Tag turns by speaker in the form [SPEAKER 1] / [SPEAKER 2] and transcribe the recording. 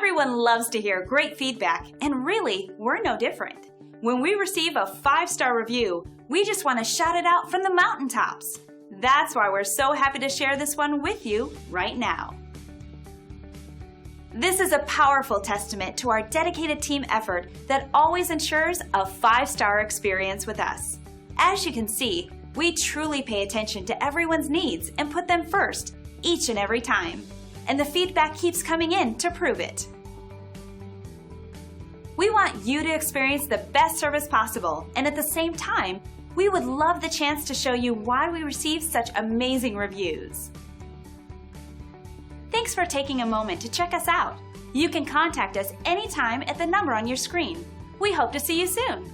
[SPEAKER 1] Everyone loves to hear great feedback, and really, we're no different. When we receive a 5-star review, we just want to shout it out from the mountaintops. That's why we're so happy to share this one with you right now. This is a powerful testament to our dedicated team effort that always ensures a 5-star experience with us. As you can see, we truly pay attention to everyone's needs and put them first each and every time. And the feedback keeps coming in to prove it. We want you to experience the best service possible, and at the same time, we would love the chance to show you why we receive such amazing reviews. Thanks for taking a moment to check us out. You can contact us anytime at the number on your screen. We hope to see you soon.